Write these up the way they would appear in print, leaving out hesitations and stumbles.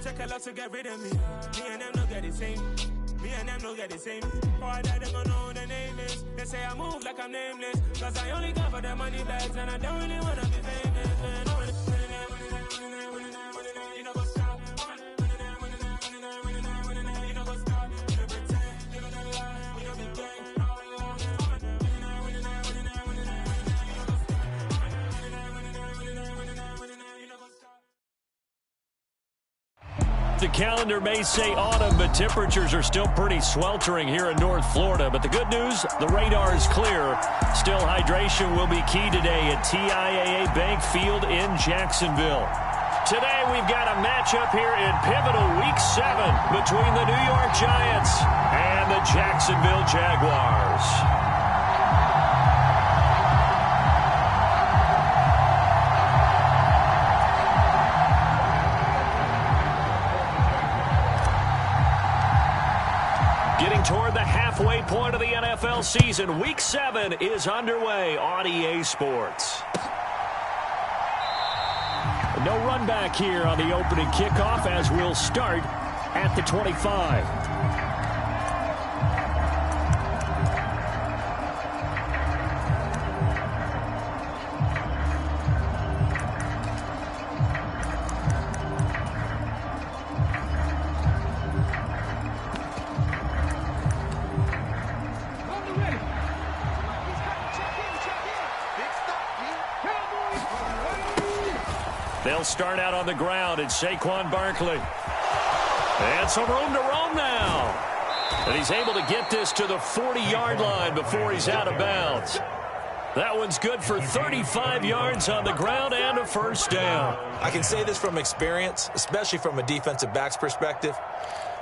check a lot to get rid of me. Me and them no get the same. Me and them no get the same. For that they gon' know who the name is. They say I move like I'm nameless. Cause I only got for the money bags and I don't really wanna be famous. You know what's up. You know what's up. You know pretend. You know lie. You know be gang. The calendar may say autumn, but temperatures are still pretty sweltering here in North Florida. But the good news, the radar is clear. Still, hydration will be key today at TIAA Bank Field in Jacksonville. Today, we've got a matchup here in pivotal Week 7 between the New York Giants and the Jacksonville Jaguars. Getting toward the halfway point of the NFL season, Week 7 is underway on EA Sports. No run back here on the opening kickoff as we'll start at the 25. They'll start out on the ground. It's Saquon Barkley. And some room to roam now. And he's able to get this to the 40-yard line before he's out of bounds. That one's good for 35 yards on the ground and a first down. I can say this from experience, especially from a defensive back's perspective.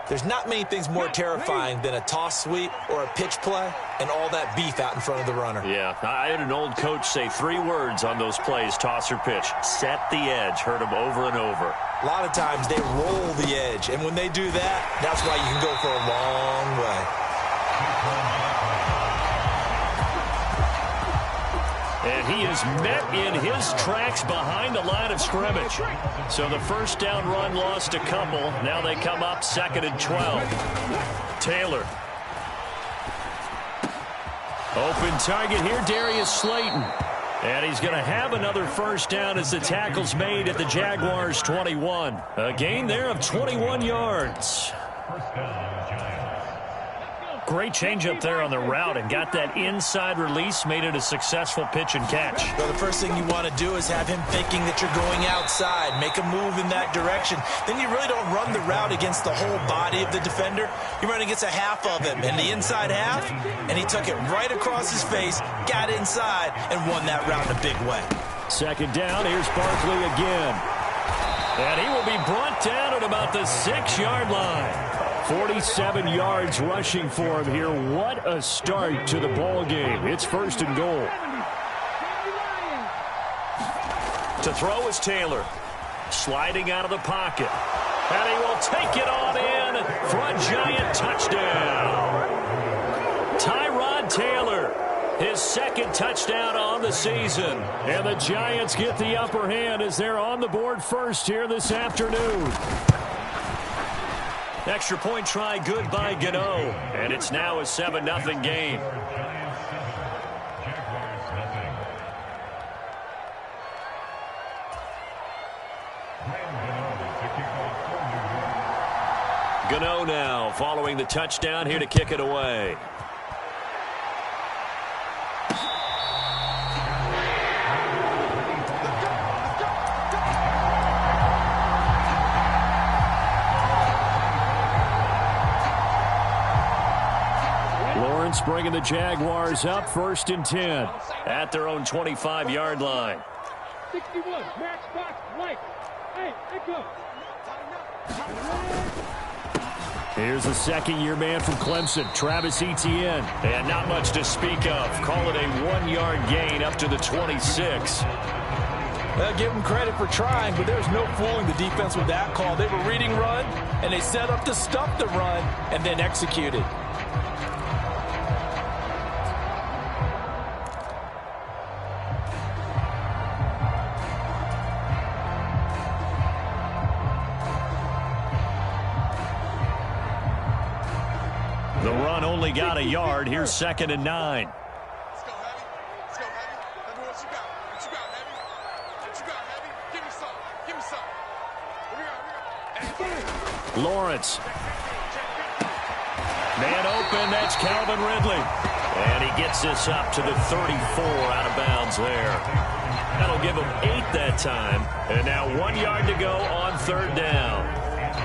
There's not many things more terrifying than a toss sweep or a pitch play and all that beef out in front of the runner. Yeah, I had an old coach say 3 words on those plays, toss or pitch. Set the edge. Heard him over and over. A lot of times they roll the edge, and when they do that, that's why you can go for a long way. And he is met in his tracks behind the line of scrimmage. So the first down run lost a couple. Now they come up 2nd and 12. Taylor. Open target here, Darius Slayton. And he's going to have another first down as the tackle's made at the Jaguars' 21. A gain there of 21 yards. Great change up there on the route and got that inside release, made it a successful pitch and catch. Well, the first thing you want to do is have him thinking that you're going outside, make a move in that direction. Then you really don't run the route against the whole body of the defender. You run against a half of him, and the inside half, and he took it right across his face, got inside, and won that route in a big way. 2nd down, here's Barkley again. And he will be brought down at about the 6-yard line. 47 yards rushing for him here. What a start to the ball game. It's 1st and goal. To throw is Taylor. Sliding out of the pocket. And he will take it on in for a Giant touchdown. Tyrod Taylor, his 2nd touchdown on the season. And the Giants get the upper hand as they're on the board first here this afternoon. Extra point try good by Gano. And it's now a 7-0 game. Gano now following the touchdown here to kick it away. Bringing the Jaguars up 1st and 10 at their own 25-yard line. 61, match box, right. Hey, echo. Here's the 2nd-year man from Clemson, Travis Etienne. And not much to speak of. Call it a 1-yard gain up to the 26. Give them credit for trying, but there's no fooling the defense with that call. They were reading run, and they set up to stop the run and then executed. The run only got a yard. Here's 2nd and 9. Let's go, Heavy. Let's go, Heavy. Let me what you got. What you got, Heavy? What you got, Heavy? Give me some. Give me some. What we got? Lawrence. Man open, that's Calvin Ridley. And he gets this up to the 34 out of bounds there. That'll give him 8 that time. And now 1 yard to go on 3rd down.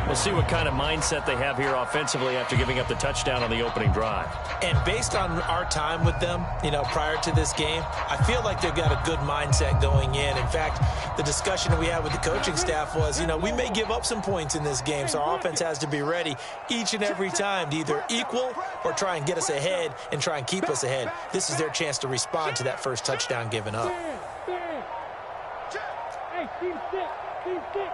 We'll see what kind of mindset they have here offensively after giving up the touchdown on the opening drive. And based on our time with them, prior to this game, I feel like they've got a good mindset going in. In fact, the discussion we had with the coaching staff was, we may give up some points in this game, so our offense has to be ready each and every time to either equal or try and get us ahead and try and keep us ahead. This is their chance to respond to that first touchdown given up. Hey, team six. Team six.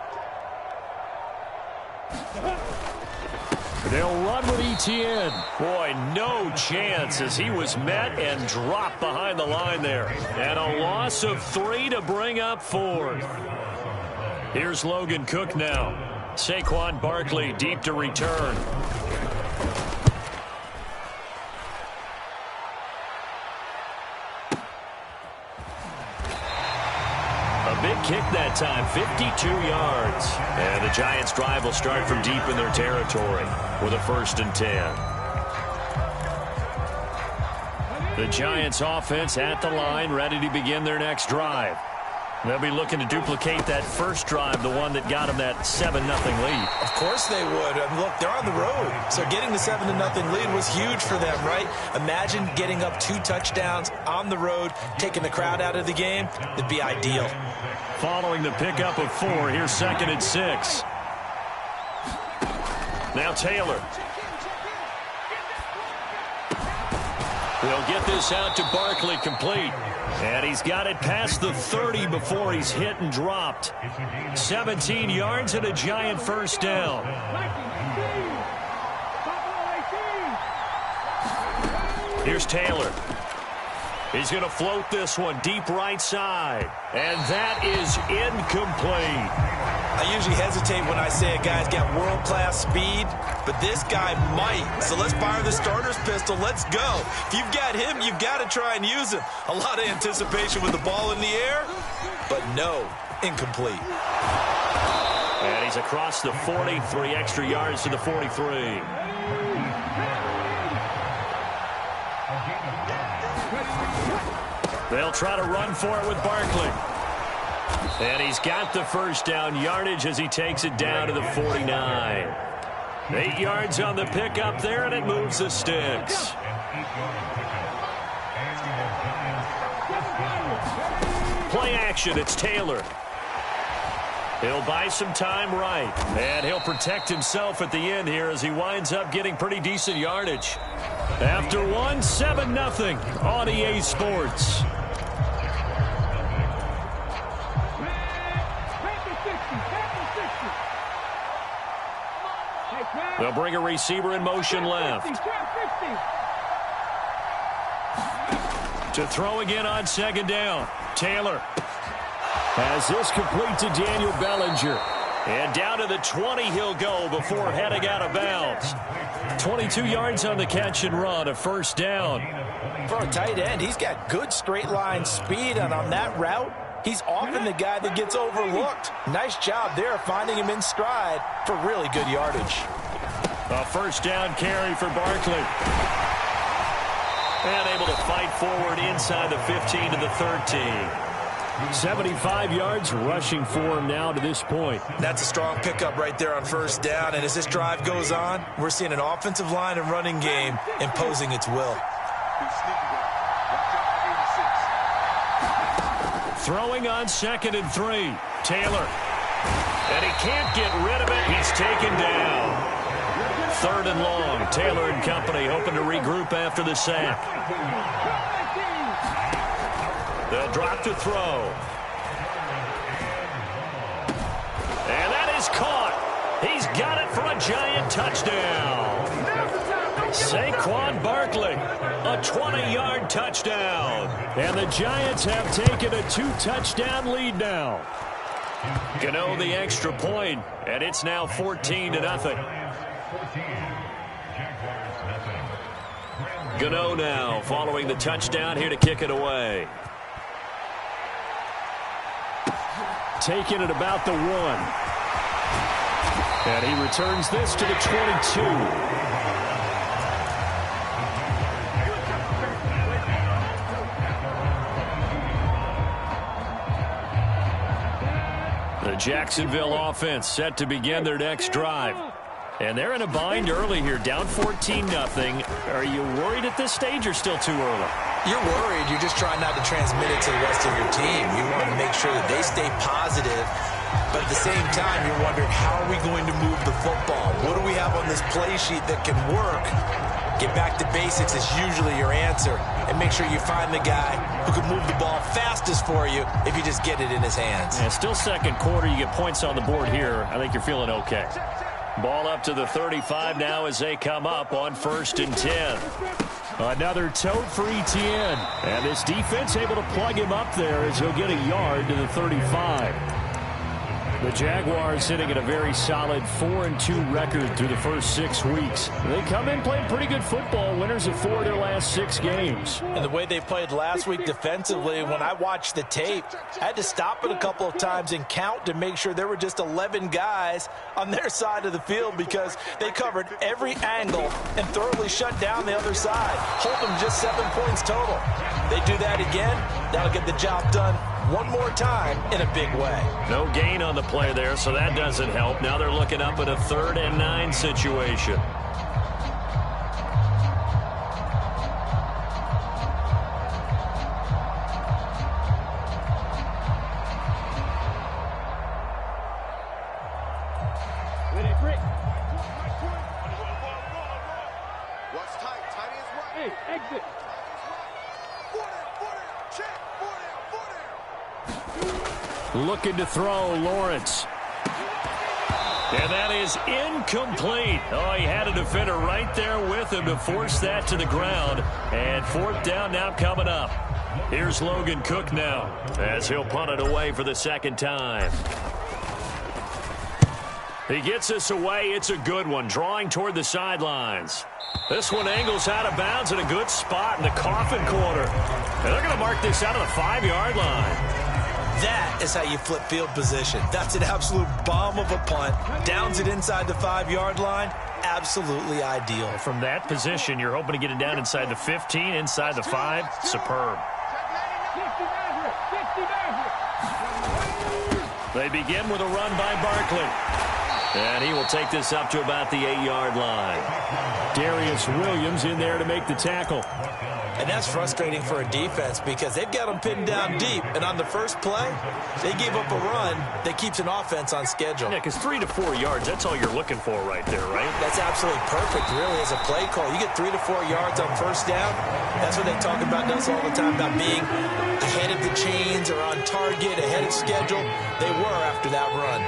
They'll run with Etienne. Boy, no chance as he was met and dropped behind the line there. And a loss of 3 to bring up 4. Here's Logan Cook now. Saquon Barkley deep to return. Big kick that time, 52 yards. And the Giants' drive will start from deep in their territory with a 1st and 10. The Giants' offense at the line, ready to begin their next drive. They'll be looking to duplicate that first drive, the one that got them that 7-0 lead. Of course they would. Look, they're on the road, so getting the 7-0 lead was huge for them, right? Imagine getting up 2 touchdowns on the road, taking the crowd out of the game. It'd be ideal. Following the pickup of 4, here's 2nd and 6. Now Taylor. They'll get this out to Barkley, complete. And he's got it past the 30 before he's hit and dropped. 17 yards and a Giant 1st down. Here's Taylor. He's going to float this one deep right side. And that is incomplete. I usually hesitate when I say a guy's got world-class speed, but this guy might. So let's fire the starter's pistol. Let's go. If you've got him, you've got to try and use him. A lot of anticipation with the ball in the air, but no, incomplete. And he's across the 40, 3 extra yards to the 43. They'll try to run for it with Barkley. And he's got the 1st down yardage as he takes it down to the 49. 8 yards on the pickup there, and it moves the sticks. Play action, it's Taylor. He'll buy some time right, and he'll protect himself at the end here as he winds up getting pretty decent yardage. After 1, 7-0 on EA Sports. They'll bring a receiver in motion left. To throw again on 2nd down. Taylor has this complete to Daniel Bellinger. And down to the 20 he'll go before heading out of bounds. 22 yards on the catch and run, a 1st down. For a tight end, he's got good straight line speed, and on that route, he's often the guy that gets overlooked. Nice job there finding him in stride for really good yardage. A 1st down carry for Barkley. And able to fight forward inside the 15 to the 13. 75 yards rushing for him now to this point. That's a strong pickup right there on 1st down. And as this drive goes on, we're seeing an offensive line and running game imposing its will. Throwing on 2nd and 3. Taylor. And he can't get rid of it. He's taken down. 3rd and long. Taylor and company hoping to regroup after the sack. They'll drop to throw. And that is caught. He's got it for a Giant touchdown. Saquon Barkley, a 20-yard touchdown. And the Giants have taken a 2-touchdown lead now. Gano the extra point, and it's now 14-0. Gano now following the touchdown here to kick it away. Taking it about the 1. And he returns this to the 22. The Jacksonville offense set to begin their next drive. And they're in a bind early here, down 14-0. Are you worried at this stage or still too early? You're worried. You're just trying not to transmit it to the rest of your team. You want to make sure that they stay positive. But at the same time, you're wondering, how are we going to move the football? What do we have on this play sheet that can work? Get back to basics is usually your answer. And make sure you find the guy who can move the ball fastest for you if you just get it in his hands. Yeah, still second quarter. You get points on the board here. I think you're feeling okay. Ball up to the 35 now as they come up on 1st and 10. Another tote for Etienne. And this defense able to plug him up there as he'll get a yard to the 35. The Jaguars sitting at a very solid 4-2 record through the first 6 weeks. They come in playing pretty good football, winners of 4 of their last 6 games. And the way they played last week defensively, when I watched the tape, I had to stop it a couple of times and count to make sure there were just 11 guys on their side of the field because they covered every angle and thoroughly shut down the other side. Hold them just 7 points total. They do that again, that'll get the job done one more time in a big way. No gain on the play there, so that doesn't help. Now they're looking up at a 3rd and 9 situation. What's tight? Tight is right. Hey, exit. 4 down, check. 4 down. Looking to throw, Lawrence. And that is incomplete. Oh, he had a defender right there with him to force that to the ground. And 4th down now coming up. Here's Logan Cook now as he'll punt it away for the 2nd time. He gets this away. It's a good one, drawing toward the sidelines. This one angles out of bounds in a good spot in the coffin corner. And they're going to mark this out of the 5-yard line. That is how you flip field position. That's an absolute bomb of a punt. Downs it inside the 5-yard line. Absolutely ideal. From that position, you're hoping to get it down inside the 15, inside the 5. Superb. They begin with a run by Barkley. And he will take this up to about the 8-yard line. Darius Williams in there to make the tackle. And that's frustrating for a defense because they've got them pinned down deep. And on the first play, they gave up a run that keeps an offense on schedule. Yeah, because 3 to 4 yards, that's all you're looking for right there, right? That's absolutely perfect, really, as a play call. You get 3 to 4 yards on 1st down. That's what they talk about us all the time, about being ahead of the chains or on target, ahead of schedule. They were after that run.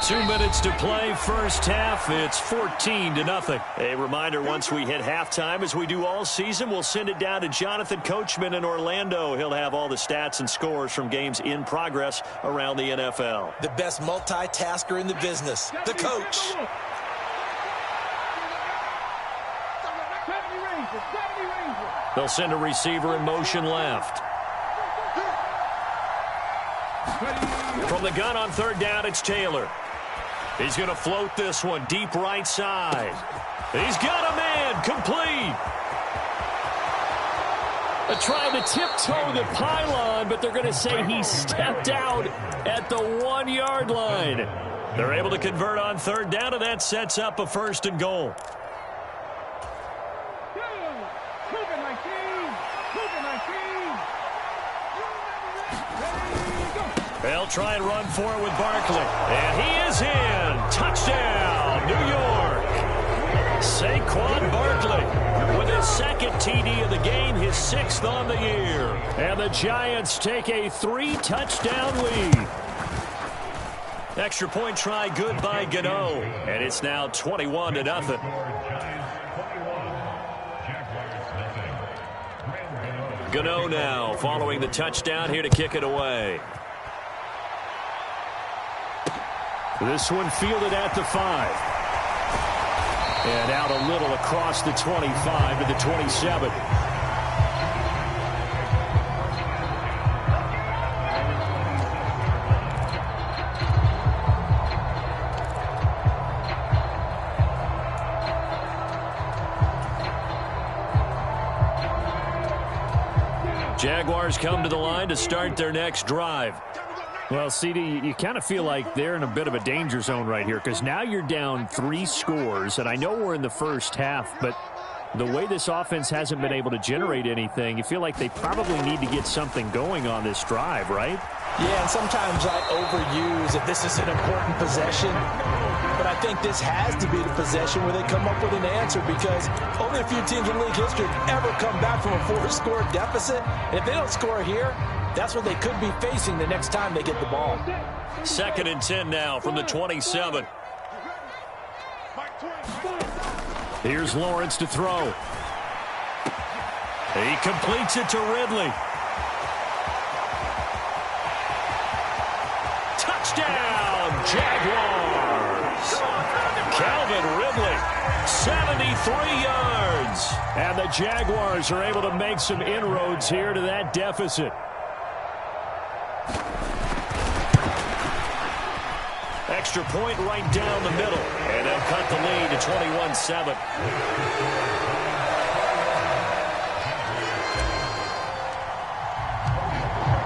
2 minutes to play, first half. It's 14-0. A reminder, once we hit halftime, as we do all season, we'll send it down to Jonathan Coachman in Orlando. He'll have all the stats and scores from games in progress around the NFL. The best multitasker in the business, the coach. They'll send a receiver in motion left. From the gun on 3rd down, it's Taylor. He's going to float this one deep right side. He's got a man, complete. They're trying to tiptoe the pylon, but they're going to say he stepped out at the 1-yard line. They're able to convert on 3rd down, and that sets up a 1st and goal. They'll try and run for it with Barkley. And he is in. Touchdown, New York. Saquon Barkley with his 2nd TD of the game, his 6th on the year. And the Giants take a 3-touchdown lead. Extra point try good by Gano. And it's now 21-0. Gano now following the touchdown here to kick it away. This one fielded at the 5. And out a little across the 25 to the 27. Jaguars come to the line to start their next drive. Well, CD, you kind of feel like they're in a bit of a danger zone right here because now you're down 3 scores, and I know we're in the first half, but the way this offense hasn't been able to generate anything, you feel like they probably need to get something going on this drive, right? Yeah, and sometimes I overuse if this is an important possession, but I think this has to be the possession where they come up with an answer because only a few teams in league history have ever come back from a 4-score deficit. And if they don't score here, that's what they could be facing the next time they get the ball. 2nd and 10 now from the 27. Here's Lawrence to throw. He completes it to Ridley. Touchdown, Jaguars. Calvin Ridley, 73 yards. And the Jaguars are able to make some inroads here to that deficit. Extra point right down the middle. And they'll cut the lead to 21-7.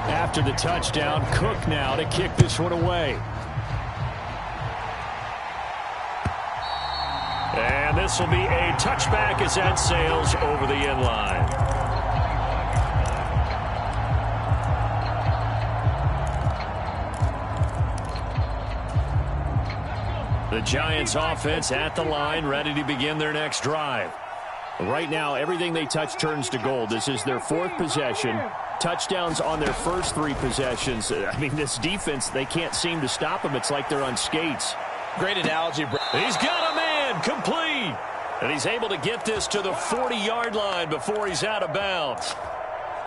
After the touchdown, Cook now to kick this one away. And this will be a touchback as that sails over the end line. The Giants offense at the line, ready to begin their next drive. Right now, everything they touch turns to gold. This is their 4th possession. Touchdowns on their first 3 possessions. I mean, this defense, they can't seem to stop them. It's like they're on skates. Great analogy, bro. He's got a man complete. And he's able to get this to the 40-yard line before he's out of bounds.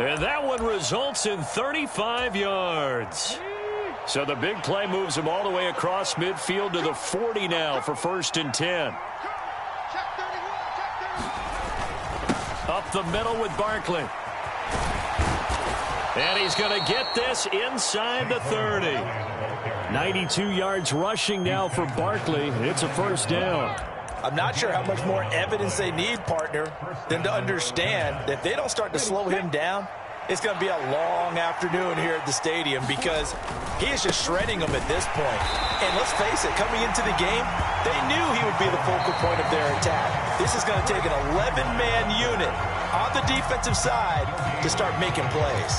And that one results in 35 yards. So the big play moves him all the way across midfield to the 40 now for 1st and 10. Up the middle with Barkley. And he's going to get this inside the 30. 92 yards rushing now for Barkley. It's a 1st down. I'm not sure how much more evidence they need, partner, than to understand that if they don't start to slow him down, it's going to be a long afternoon here at the stadium because he is just shredding them at this point. And let's face it, coming into the game, they knew he would be the focal point of their attack. This is going to take an 11-man unit on the defensive side to start making plays.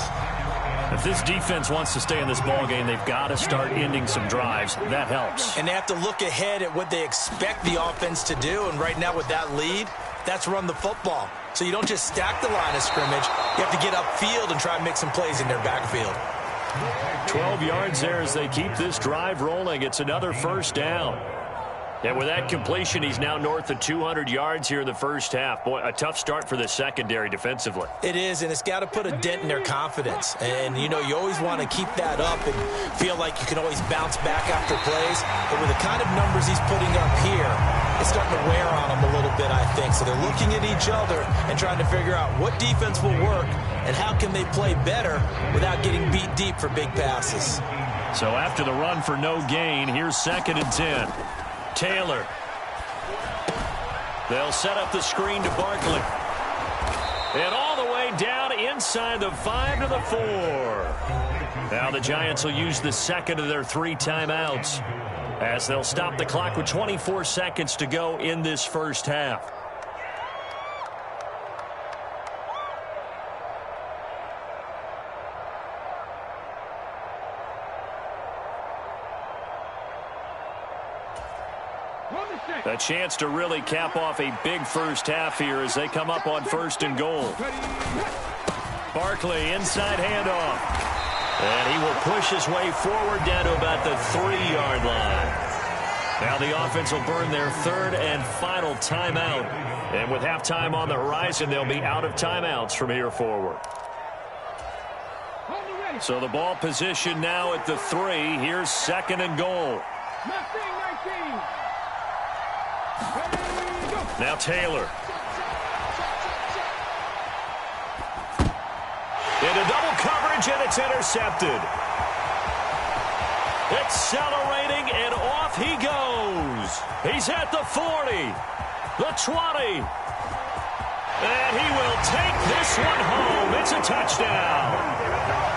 If this defense wants to stay in this ballgame, they've got to start ending some drives. That helps. And they have to look ahead at what they expect the offense to do. And right now with that lead, that's run the football. So you don't just stack the line of scrimmage. You have to get upfield and try and make some plays in their backfield. 12 yards there as they keep this drive rolling. It's another 1st down. And with that completion, he's now north of 200 yards here in the first half. Boy, a tough start for the secondary defensively. It is, and it's got to put a dent in their confidence. And, you know, you always want to keep that up and feel like you can always bounce back after plays. But with the kind of numbers he's putting up here, it's starting to wear on them a little bit, I think. So they're looking at each other and trying to figure out what defense will work and how can they play better without getting beat deep for big passes. So after the run for no gain, here's 2nd and 10. Taylor. They'll set up the screen to Barkley. And all the way down inside the 5 to the 4. Now the Giants will use the 2nd of their 3 timeouts as they'll stop the clock with 24 seconds to go in this first half. A chance to really cap off a big first half here as they come up on 1st and goal. Barkley, inside handoff. And he will push his way forward down to about the 3-yard line. Now the offense will burn their 3rd and final timeout. And with halftime on the horizon, they'll be out of timeouts from here forward. So the ball position now at the 3. Here's 2nd and goal. Now Taylor. Into double coverage, and it's intercepted. Accelerating, and off he goes. He's at the 40, the 20. And he will take this one home. It's a touchdown.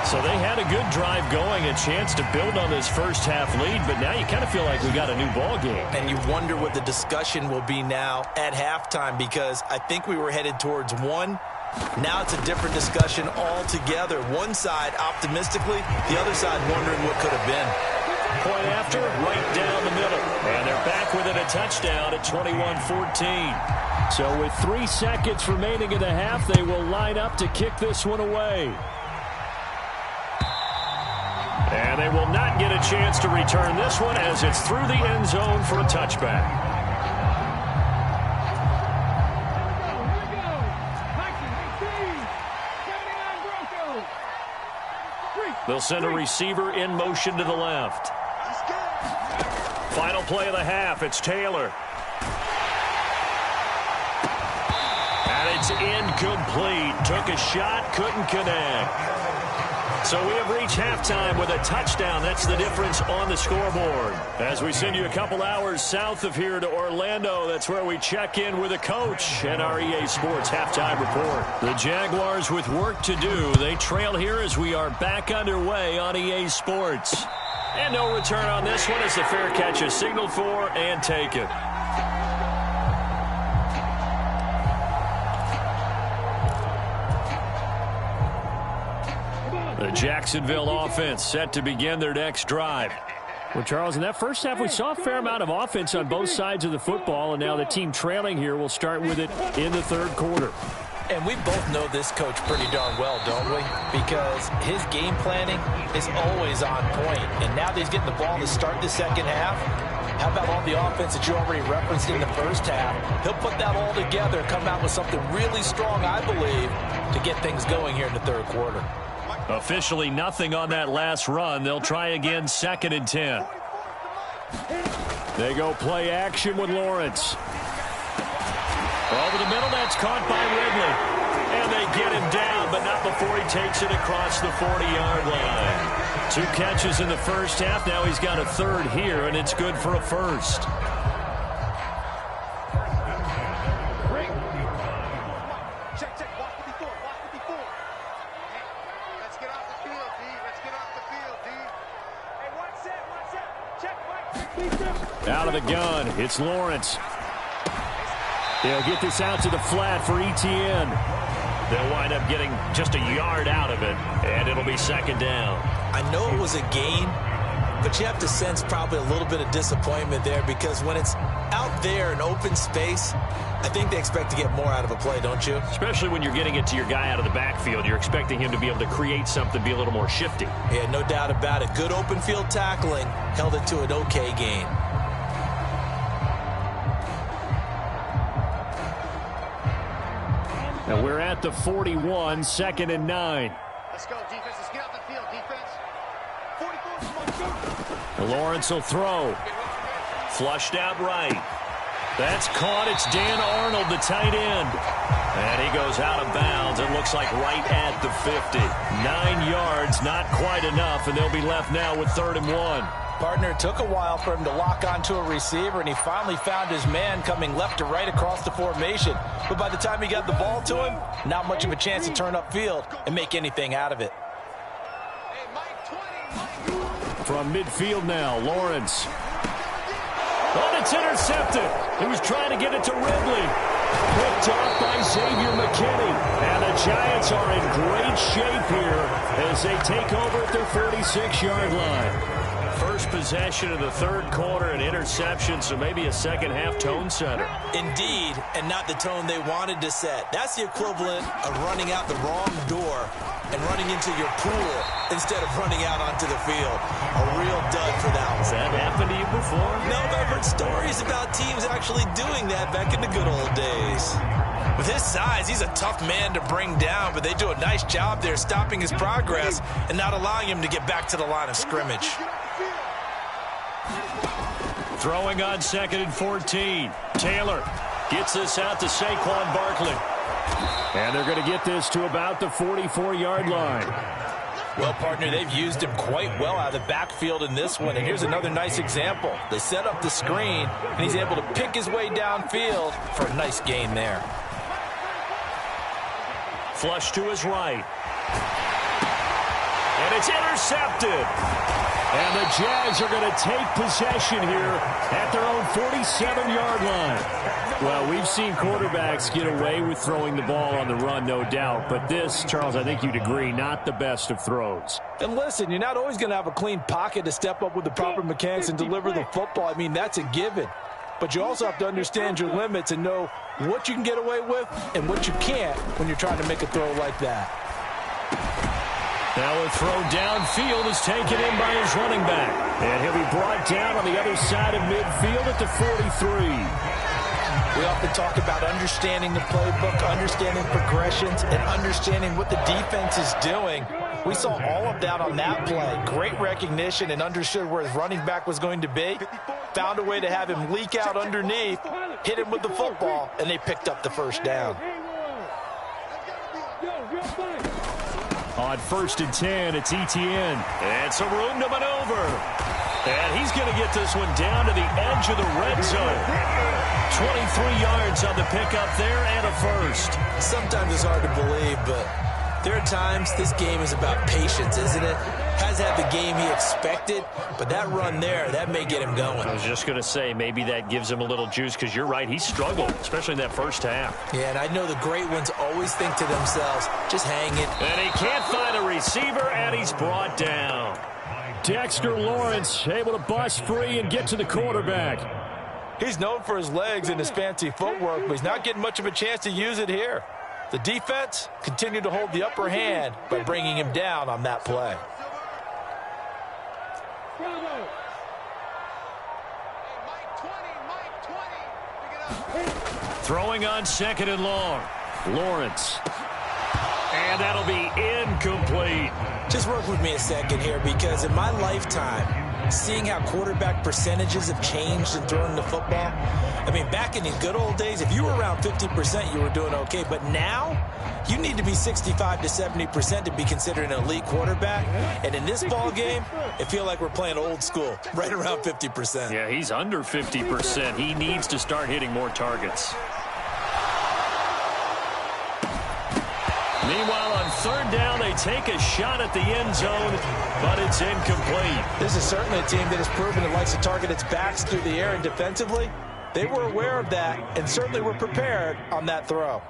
So they had a good drive going, a chance to build on this first half lead, but now you kind of feel like we got a new ball game. And you wonder what the discussion will be now at halftime, because I think we were headed towards one. Now it's a different discussion altogether. One side optimistically, the other side wondering what could have been. Point after, right down the middle. And they're back within a touchdown at 21-14. So with 3 seconds remaining in the half, they will line up to kick this one away. And they will not get a chance to return this one as it's through the end zone for a touchback. They'll send a receiver in motion to the left. Final play of the half, it's Taylor. And it's incomplete. Took a shot, couldn't connect. So we have reached halftime with a touchdown. That's the difference on the scoreboard. As we send you a couple hours south of here to Orlando, that's where we check in with a coach and our EA Sports halftime report. The Jaguars with work to do. They trail here as we are back underway on EA Sports. And no return on this one as the fair catch is signaled for and taken. The Jacksonville offense set to begin their next drive. Well, Charles, in that first half, we saw a fair amount of offense on both sides of the football, and now the team trailing here will start with it in the third quarter. And we both know this coach pretty darn well, don't we? Because his game planning is always on point. And now that he's getting the ball to start the second half, how about all the offense that you already referenced in the first half? He'll put that all together, come out with something really strong, I believe, to get things going here in the third quarter. Officially nothing on that last run. They'll try again, 2nd and 10. They go play action with Lawrence. Over the middle, that's caught by Ridley. And they get him down, but not before he takes it across the 40-yard line. 2 catches in the first half. Now he's got a third here, and it's good for a first. Out of the gun, it's Lawrence. They'll get this out to the flat for Etienne. They'll wind up getting just a yard out of it, and it'll be 2nd down. I know it was a gain, but you have to sense probably a little bit of disappointment there, because when it's out there in open space, I think they expect to get more out of a play, don't you? Especially when you're getting it to your guy out of the backfield. You're expecting him to be able to create something, be a little more shifty. Yeah, no doubt about it. Good open field tackling held it to an okay gain. And we're at the 41, 2nd and 9. Let's go, defense. Let's get out the field, defense. 44. Lawrence will throw. Flushed out right. That's caught. It's Dan Arnold, the tight end. And he goes out of bounds. It looks like right at the 50. 9 yards, not quite enough, and they'll be left now with 3rd and 1. Partner, it took a while for him to lock onto a receiver, and he finally found his man coming left to right across the formation. But by the time he got the ball to him, not much of a chance to turn upfield and make anything out of it. From midfield now, Lawrence. Oh, it's intercepted. He was trying to get it to Ridley. Picked off by Xavier McKinney. And the Giants are in great shape here as they take over at their 46-yard line. First possession of the third quarter, an interception, so maybe a second-half tone setter. Indeed, and not the tone they wanted to set. That's the equivalent of running out the wrong door and running into your pool instead of running out onto the field. A real dud for that one. Has that happened to you before? No, but I've heard stories about teams actually doing that back in the good old days. With his size, he's a tough man to bring down, but they do a nice job there stopping his progress and not allowing him to get back to the line of scrimmage. Throwing on 2nd and 14. Taylor gets this out to Saquon Barkley. And they're going to get this to about the 44-yard line. Well, partner, they've used him quite well out of the backfield in this one. And here's another nice example. They set up the screen, and he's able to pick his way downfield for a nice gain there. Flush to his right. And it's intercepted. And the Jags are going to take possession here at their own 47-yard line. Well, we've seen quarterbacks get away with throwing the ball on the run, no doubt. But this, Charles, I think you'd agree, not the best of throws. And listen, you're not always going to have a clean pocket to step up with the proper mechanics and deliver the football. I mean, that's a given. But you also have to understand your limits and know what you can get away with and what you can't when you're trying to make a throw like that. Now a throw downfield is taken in by his running back. And he'll be brought down on the other side of midfield at the 43. We often talk about understanding the playbook, understanding progressions, and understanding what the defense is doing. We saw all of that on that play. Great recognition and understood where his running back was going to be. Found a way to have him leak out underneath, hit him with the football, and they picked up the first down. On 1st and 10, it's Etienne. And some room to maneuver. And he's going to get this one down to the edge of the red zone. 23 yards on the pickup there and a first. Sometimes it's hard to believe, but there are times this game is about patience, isn't it? Has had the game he expected, but that run there, that may get him going. I was just going to say, maybe that gives him a little juice, because you're right, he struggled, especially in that first half. Yeah, and I know the great ones always think to themselves, just hang it. And he can't find a receiver, and he's brought down. Dexter Lawrence able to bust free and get to the quarterback. He's known for his legs and his fancy footwork, but he's not getting much of a chance to use it here. The defense continued to hold the upper hand by bringing him down on that play. Throwing on 2nd and long. Lawrence. And that'll be incomplete. Just work with me a second here, because in my lifetime, seeing how quarterback percentages have changed in throwing the football, I mean, back in the good old days, if you were around 50%, you were doing okay. But now, you need to be 65 to 70% to be considered an elite quarterback. And in this ball game, I feel like we're playing old school, right around 50%. Yeah, he's under 50%. He needs to start hitting more targets. Meanwhile, on 3rd down, they take a shot at the end zone, but it's incomplete. This is certainly a team that has proven it likes to target its backs through the air, and defensively, they were aware of that and certainly were prepared on that throw.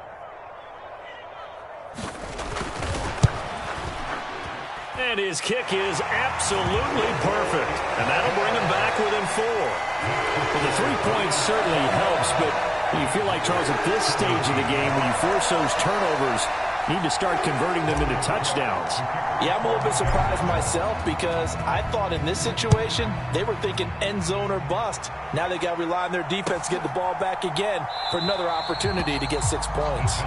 And his kick is absolutely perfect. And that'll bring him back within 4. Well, the 3 points certainly helps, but you feel like, Charles, at this stage of the game, when you force those turnovers, you need to start converting them into touchdowns. Yeah, I'm a little bit surprised myself, because I thought in this situation, they were thinking end zone or bust. Now they got to rely on their defense to get the ball back again for another opportunity to get 6 points.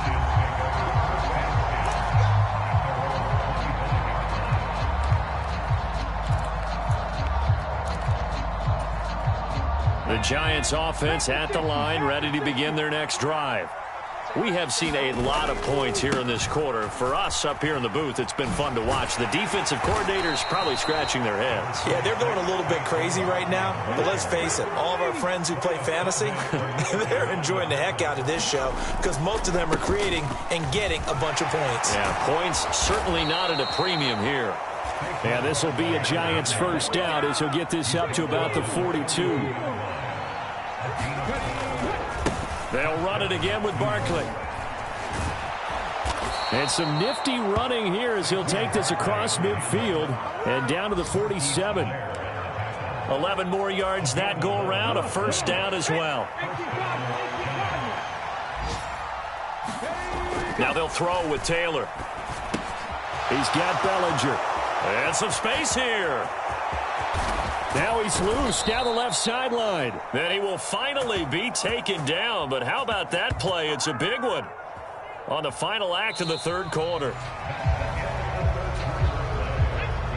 The Giants offense at the line, ready to begin their next drive. We have seen a lot of points here in this quarter. For us up here in the booth, it's been fun to watch. The defensive coordinators probably scratching their heads. Yeah, they're going a little bit crazy right now. But let's face it, all of our friends who play fantasy, they're enjoying the heck out of this show, because most of them are creating and getting a bunch of points. Yeah, points certainly not at a premium here. Yeah, this will be a Giants first down as he'll get this up to about the 42. They'll run it again with Barkley. And some nifty running here as he'll take this across midfield and down to the 47. 11 more yards that go around, a first down as well. Now they'll throw with Taylor. He's got Bellinger. And some space here. Now he's loose down the left sideline. Then he will finally be taken down. But how about that play? It's a big one on the final act of the 3rd quarter.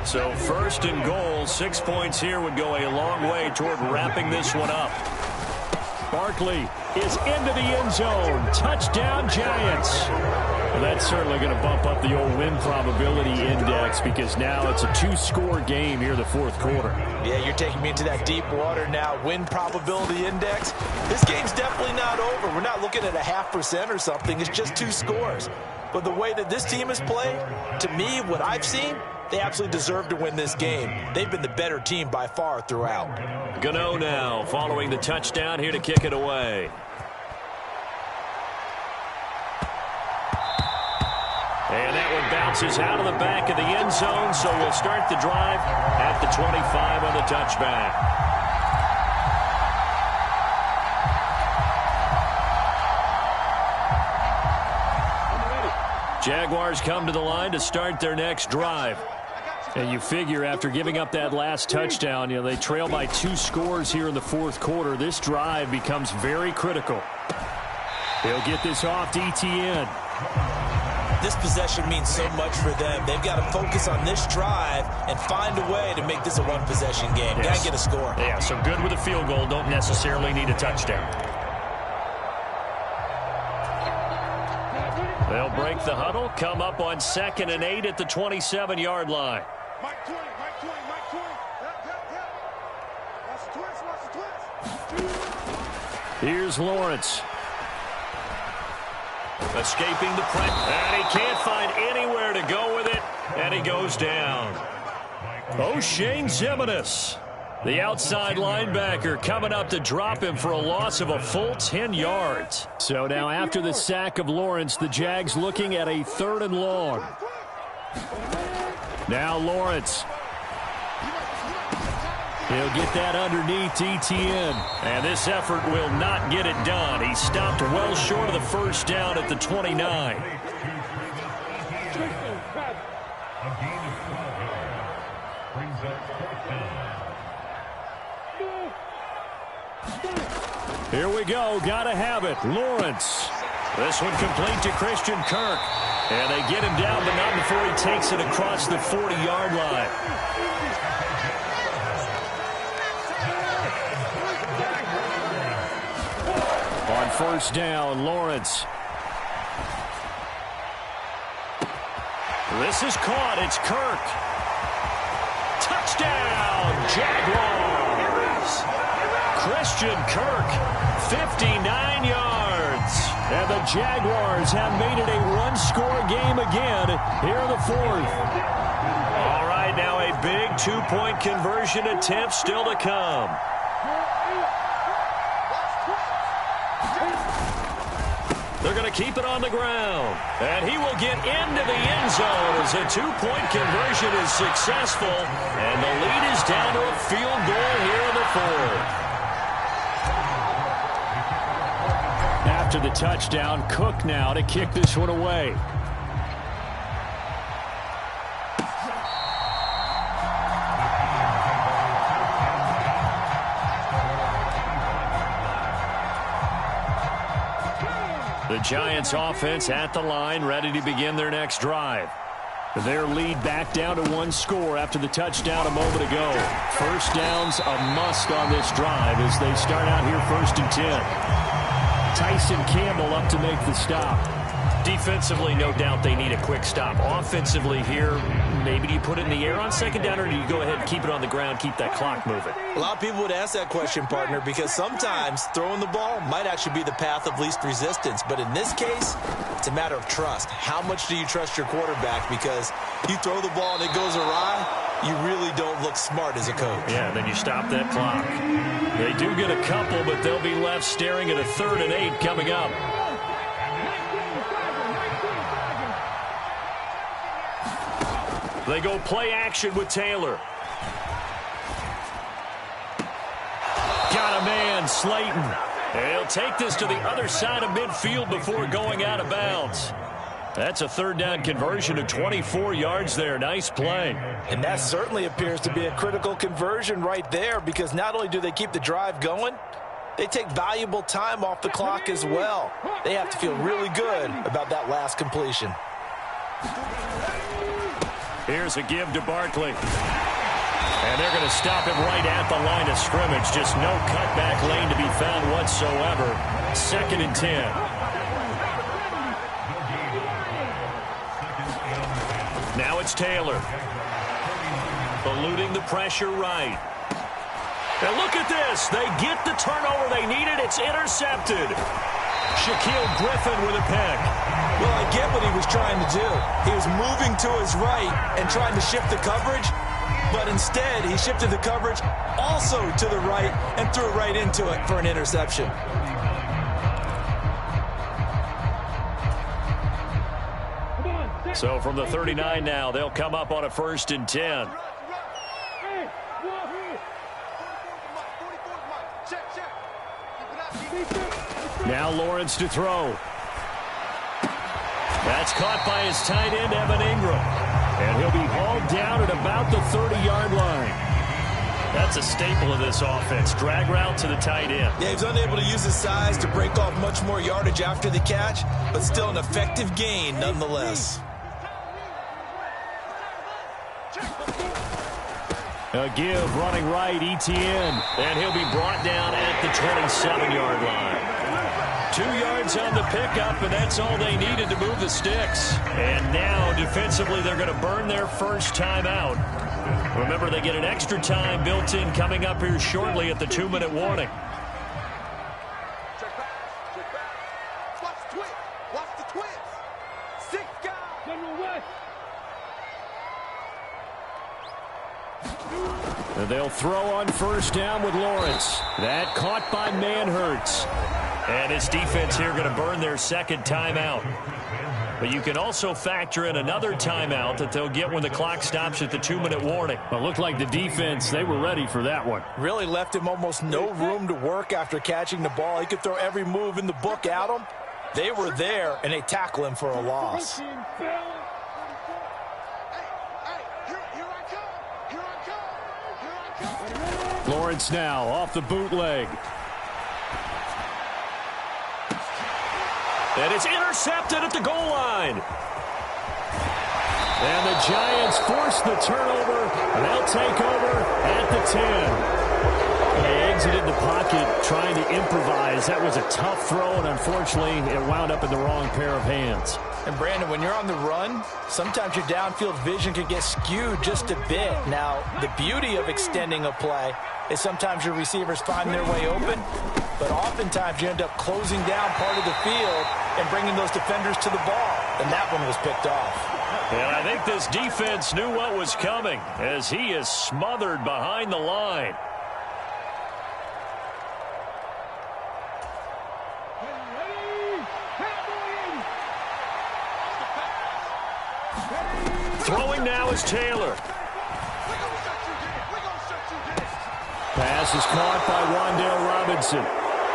So 1st and goal, 6 points here would go a long way toward wrapping this one up. Barkley is into the end zone. Touchdown, Giants. Well, that's certainly going to bump up the old win probability index because now it's a 2-score game here in the fourth quarter. Yeah, you're taking me into that deep water now. Win probability index. This game's definitely not over. We're not looking at a 0.5% or something. It's just 2 scores. But the way that this team has played, to me, what I've seen, they absolutely deserve to win this game. They've been the better team by far throughout. Gano now following the touchdown here to kick it away. And that one bounces out of the back of the end zone, so we'll start the drive at the 25 on the touchback. Jaguars come to the line to start their next drive. And you figure after giving up that last touchdown, they trail by 2 scores here in the fourth quarter. This drive becomes very critical. They'll get this off to ETN. This possession means so much for them. They've got to focus on this drive and find a way to make this a one-possession game. Yes. Got to get a score. Yeah, so good with a field goal. Don't necessarily need a touchdown. They'll break the huddle, come up on 2nd and 8 at the 27-yard line. Mike 20, Mike 20, Mike 20. Watch the twist. Here's Lawrence. Escaping the press, and he can't find anywhere to go with it, and he goes down. O'Shane Ximines, the outside linebacker, coming up to drop him for a loss of a full 10 yards. So now after the sack of Lawrence, the Jags looking at a 3rd and long. Now Lawrence. He'll get that underneath ETN. And this effort will not get it done. He stopped well short of the first down at the 29. Here we go. Gotta have it. Lawrence. This one complete to Christian Kirk. And they get him down, but not before he takes it across the 40-yard line. On first down, Lawrence. This is caught. It's Kirk. Touchdown, Jaguars. Christian Kirk, 59 yards. And the Jaguars have made it a 1-score game again here in the fourth. All right, now a big 2-point conversion attempt still to come. They're going to keep it on the ground. And he will get into the end zone as a 2-point conversion is successful. And the lead is down to a field goal here in the fourth. After the touchdown, Cook now to kick this one away. The Giants offense at the line, ready to begin their next drive. Their lead back down to 1 score after the touchdown a moment ago. First down's a must on this drive as they start out here 1st and 10. Tyson Campbell up to make the stop. Defensively, no doubt they need a quick stop. Offensively here, maybe do you put it in the air on 2nd down, or do you go ahead and keep it on the ground, keep that clock moving? A lot of people would ask that question, partner, because sometimes throwing the ball might actually be the path of least resistance. But in this case, it's a matter of trust. How much do you trust your quarterback? Because you throw the ball and it goes awry, you really don't look smart as a coach. Yeah, then you stop that clock. They do get a couple, but they'll be left staring at a 3rd and 8 coming up. They go play action with Taylor. Got a man, Slayton. And he'll take this to the other side of midfield before going out of bounds. That's a 3rd down conversion of 24 yards there. Nice play. And that certainly appears to be a critical conversion right there, because not only do they keep the drive going, they take valuable time off the clock as well. They have to feel really good about that last completion. Here's a give to Barkley. And they're going to stop him right at the line of scrimmage. Just no cutback lane to be found whatsoever. 2nd and 10. Now it's Taylor. Eluding the pressure right. And look at this. They get the turnover they needed. It's intercepted. Shaquille Griffin with a pick. Well, I get what he was trying to do. He was moving to his right and trying to shift the coverage, but instead he shifted the coverage also to the right and threw it right into it for an interception. So from the 39 now, they'll come up on a 1st and 10. Now Lawrence to throw. That's caught by his tight end, Evan Ingram. And he'll be hauled down at about the 30-yard line. That's a staple of this offense. Drag route to the tight end. Yeah, he's unable to use his size to break off much more yardage after the catch, but still an effective gain nonetheless. A give running right, Etienne. And he'll be brought down at the 27-yard line. 2 yards on the pickup, and that's all they needed to move the sticks. And now, defensively, they're going to burn their first timeout. Remember, they get an extra time built in coming up here shortly at the 2-minute warning. Check back. Watch the twist. Watch the twist. 6 guys. General West. And they'll throw on 1st down with Lawrence. That caught by Manhertz. And his defense here going to burn their 2nd timeout. But you can also factor in another timeout that they'll get when the clock stops at the 2-minute warning. It looked like the defense, they were ready for that one. Really left him almost no room to work after catching the ball. He could throw every move in the book at him. They were there, and they tackle him for a loss. Hey, here I come. Lawrence now off the bootleg. And it's intercepted at the goal line. And the Giants force the turnover. They'll take over at the 10. They exited the pocket trying to improvise. That was a tough throw, and unfortunately, it wound up in the wrong pair of hands. And, Brandon, when you're on the run, sometimes your downfield vision can get skewed just a bit. Now, the beauty of extending a play is sometimes your receivers find their way open, but oftentimes you end up closing down part of the field and bringing those defenders to the ball, and that one was picked off. And I think this defense knew what was coming as he is smothered behind the line. Throwing now is Taylor. Pass is caught by Wan'Dale Robinson.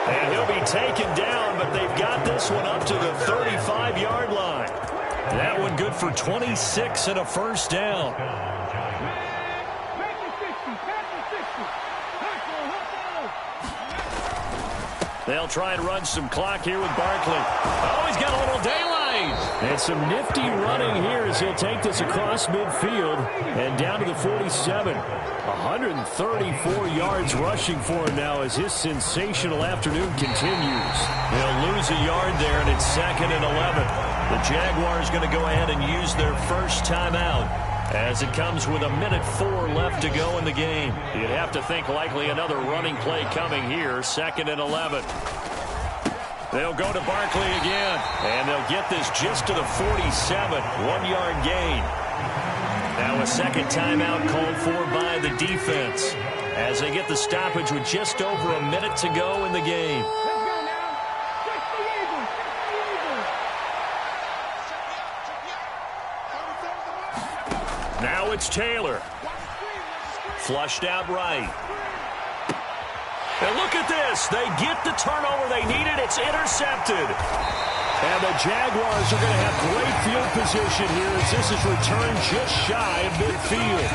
And he'll be taken down, but they've got this one up to the 35-yard line. That one good for 26 and a 1st down. They'll try and run some clock here with Barkley. Oh, he's got a little daylight. And some nifty running here as he'll take this across midfield and down to the 47. 134 yards rushing for him now as his sensational afternoon continues. They'll lose a yard there, and it's 2nd and 11. The Jaguars going to go ahead and use their first timeout as it comes with 1:04 left to go in the game. You'd have to think likely another running play coming here, 2nd and 11. They'll go to Barkley again, and they'll get this just to the 47, 1-yard gain. Now a 2nd timeout called for by the defense as they get the stoppage with just over a minute to go in the game. Now it's Taylor. Flushed out right. And look at this. They get the turnover they needed. It's intercepted. And the Jaguars are going to have great field position here as this is returned just shy of midfield.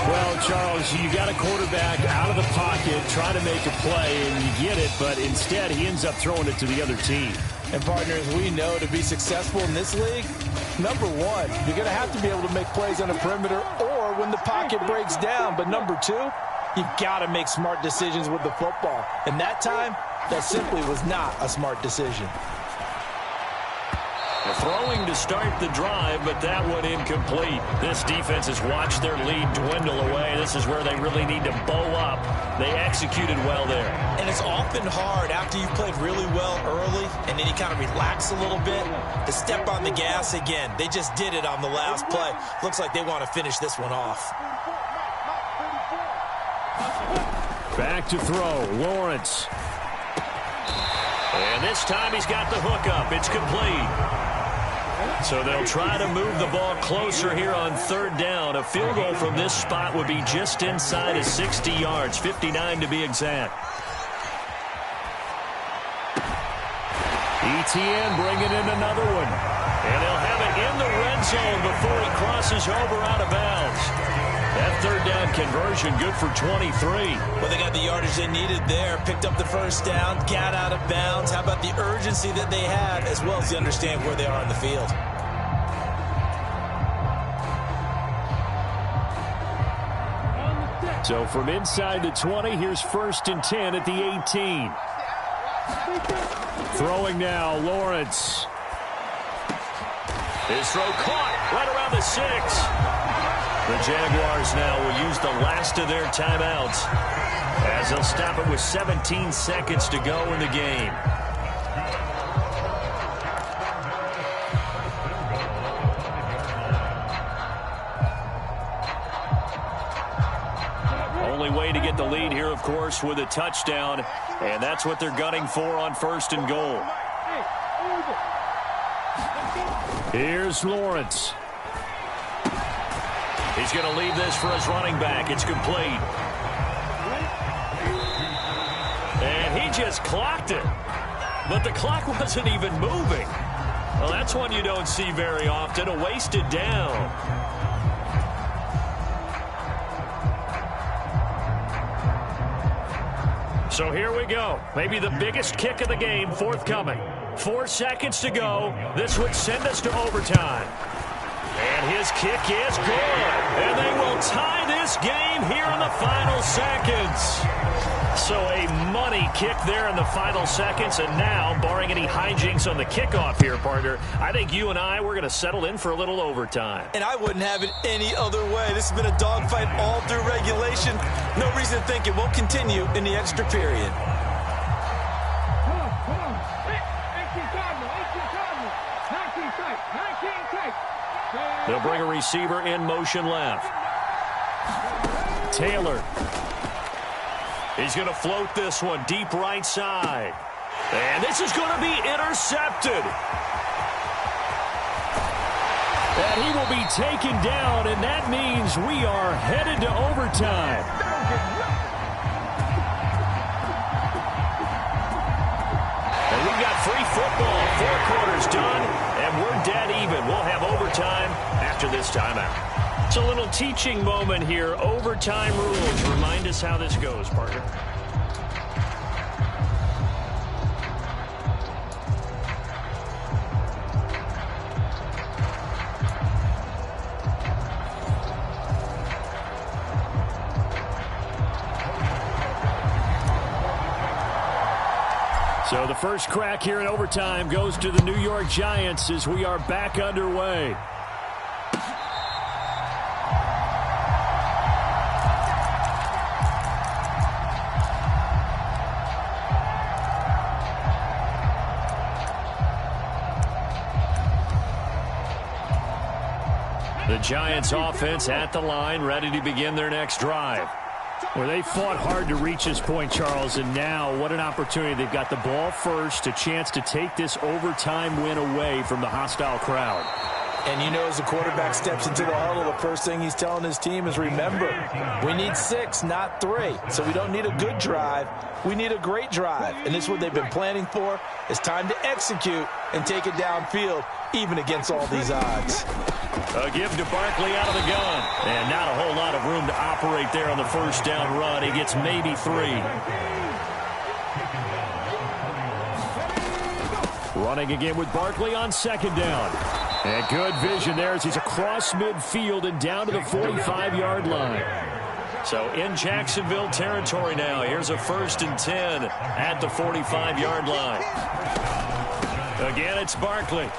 Well, Charles, you got a quarterback out of the pocket trying to make a play, and you get it, but instead he ends up throwing it to the other team. And, partners, we know to be successful in this league, number one, you're going to have to be able to make plays on the perimeter or when the pocket breaks down. But number two, you've got to make smart decisions with the football. And that time, That simply was not a smart decision. Throwing to start the drive, but that one incomplete. This defense has watched their lead dwindle away. This is where they really need to bow up. They executed well there. And it's often hard after you've played really well early and then you kind of relax a little bit to step on the gas again. They just did it on the last play. Looks like they want to finish this one off. Back to throw, Lawrence. And this time he's got the hook up. It's complete. So they'll try to move the ball closer here on third down. A field goal from this spot would be just inside of 60 yards, 59 to be exact. ETN bringing in another one. And they'll have it in the red zone before he crosses over out of bounds. That third down conversion good for 23. Well, they got the yardage they needed there, picked up the first down, got out of bounds. How about the urgency that they had, as well as they understand where they are on the field? So from inside the 20, here's 1st and 10 at the 18. Throwing now, Lawrence. His throw caught right around the 6. The Jaguars now will use the last of their timeouts as they'll stop it with 17 seconds to go in the game. Only way to get the lead here, of course, with a touchdown, and that's what they're gunning for on 1st and goal. Here's Lawrence. He's going to leave this for his running back. It's complete. And he just clocked it. But the clock wasn't even moving. Well, that's one you don't see very often, a wasted down. So here we go. Maybe the biggest kick of the game forthcoming. 4 seconds to go. This would send us to overtime. And his kick is good. And they will tie this game here in the final seconds. So a money kick there in the final seconds. And now, barring any hijinks on the kickoff here, partner, I think you and I, we're going to settle in for a little overtime. And I wouldn't have it any other way. This has been a dogfight all through regulation. No reason to think it won't continue in the extra period. They'll bring a receiver in motion left. Taylor. He's going to float this one deep right side. And this is going to be intercepted. And he will be taken down, and that means we are headed to overtime. And we've got free football. 4 quarters done, and we're dead even. We'll have overtime after this timeout. It's a little teaching moment here. Overtime rules. Remind us how this goes, partner. So the first crack here in overtime goes to the New York Giants as we are back underway. The Giants offense at the line, ready to begin their next drive. Well, they fought hard to reach this point, Charles, and now what an opportunity. They've got the ball first, a chance to take this overtime win away from the hostile crowd. And you know, as the quarterback steps into the huddle, the first thing he's telling his team is, remember, we need 6, not 3. So we don't need a good drive. We need a great drive. And this is what they've been planning for. It's time to execute and take it downfield, even against all these odds. A give to Barkley out of the gun. And not a whole lot of room to operate there on the first down run. He gets maybe 3. Running again with Barkley on second down. And good vision there as he's across midfield and down to the 45-yard line. So in Jacksonville territory now. Here's a 1st and 10 at the 45-yard line. Again, it's Barkley.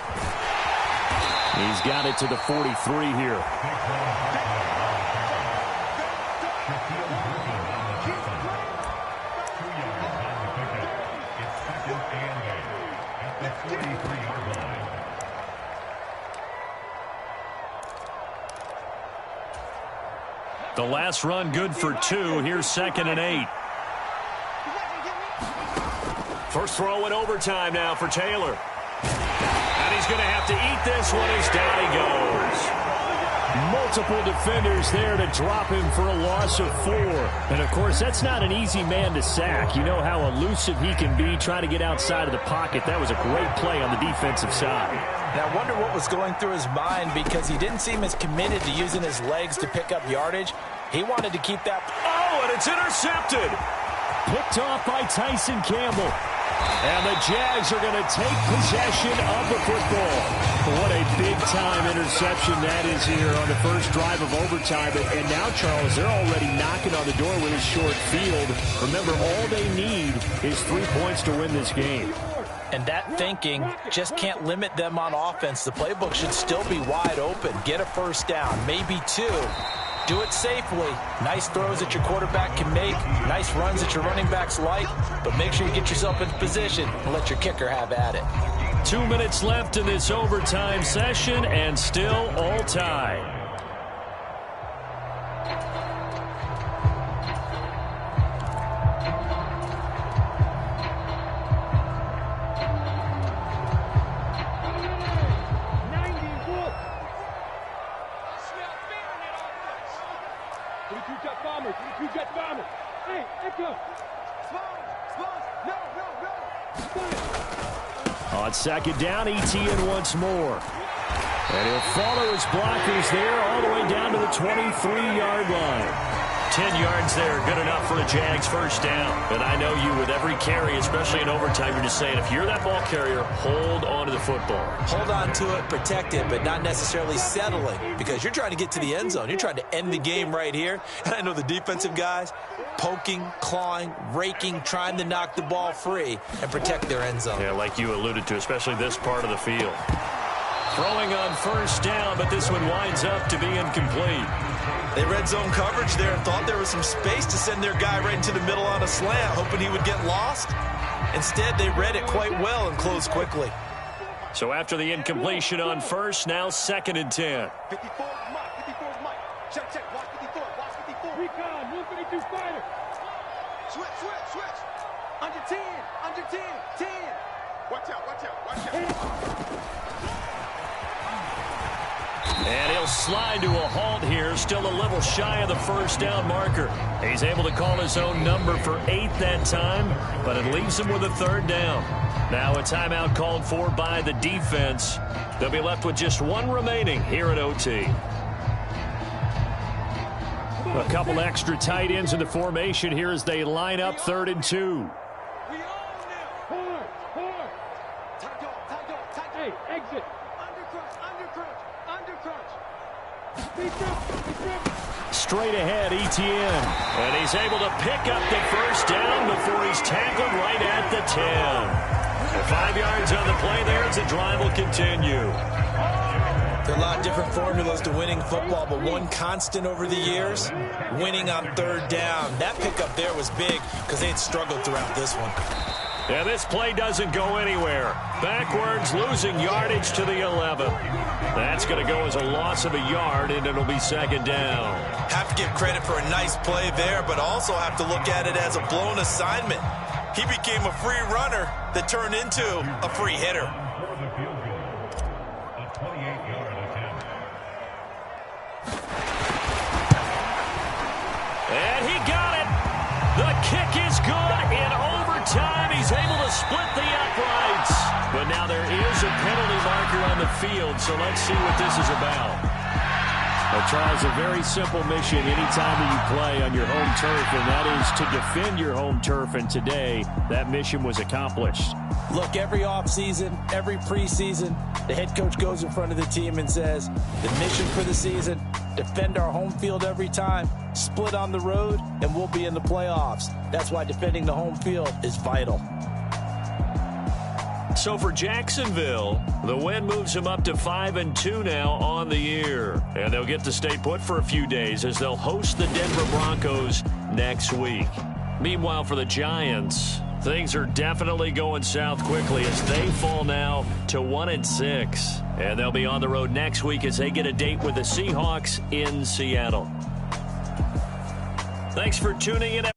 He's got it to the 43 here. The last run good for 2. Here's 2nd and 8. First throw in overtime now for Taylor. And he's going to have to eat this one as down he goes. Multiple defenders there to drop him for a loss of 4. And, of course, that's not an easy man to sack. You know how elusive he can be trying to get outside of the pocket. That was a great play on the defensive side. And I wonder what was going through his mind, because he didn't seem as committed to using his legs to pick up yardage. He wanted to keep that. Oh, and it's intercepted. Picked off by Tyson Campbell. And the Jags are going to take possession of the football. What a big-time interception that is here on the first drive of overtime. And now, Charles, they're already knocking on the door with a short field. Remember, all they need is 3 points to win this game. And that thinking just can't limit them on offense. The playbook should still be wide open. Get a first down, maybe 2. Do it safely. Nice throws that your quarterback can make. Nice runs that your running backs like. But make sure you get yourself into position and let your kicker have at it. 2 minutes left in this overtime session, and still all tied. On 2nd down, ETN once more. And he'll follow his blockers there all the way down to the 23-yard line. 10 yards there, good enough for a Jags first down. And I know you, with every carry, especially in overtime, you're just saying, if you're that ball carrier, hold on to the football. Hold on to it, protect it, but not necessarily settling, because you're trying to get to the end zone. You're trying to end the game right here. And I know the defensive guys poking, clawing, raking, trying to knock the ball free and protect their end zone. Yeah, like you alluded to, especially this part of the field. Throwing on first down, but this one winds up to be incomplete. They red zone coverage there and thought there was some space to send their guy right into the middle on a slant, hoping he would get lost. Instead, they read it quite well and closed quickly. So after the incompletion on first, now 2nd and 10. 54 is Mike. Check. Watch 54. Watch 54. Recon, 152 fighter. Switch. Under 10. 10. Watch out. And he'll slide to a halt here, still a little shy of the first down marker. He's able to call his own number for 8 that time, but it leaves him with a 3rd down. Now a timeout called for by the defense. They'll be left with just 1 remaining here at OT. A couple extra tight ends in the formation here as they line up 3rd and 2. Hard. Hey, exit. Straight ahead, ETN. And he's able to pick up the first down before he's tackled right at the 10. So 5 yards on the play there as the drive will continue. There are a lot of different formulas to winning football, but one constant over the years, winning on 3rd down. That pickup there was big because they had struggled throughout this one. Yeah, this play doesn't go anywhere. Backwards, losing yardage to the 11. That's going to go as a loss of a yard, and it'll be 2nd down. Have to give credit for a nice play there, but also have to look at it as a blown assignment. He became a free runner that turned into a free hitter. And he got it. The kick is good in overtime. He's able to split the uprights. But now there is a penalty marker on the field, so let's see what this is about. Well, Charles, a very simple mission anytime that you play on your home turf, and that is to defend your home turf. And today, that mission was accomplished. Look, every offseason, every preseason, the head coach goes in front of the team and says, the mission for the season, defend our home field every time, split on the road, and we'll be in the playoffs. That's why defending the home field is vital. So for Jacksonville, the win moves them up to 5-2 now on the year. And they'll get to stay put for a few days as they'll host the Denver Broncos next week. Meanwhile, for the Giants, things are definitely going south quickly as they fall now to 1-6. And they'll be on the road next week as they get a date with the Seahawks in Seattle. Thanks for tuning in, everyone.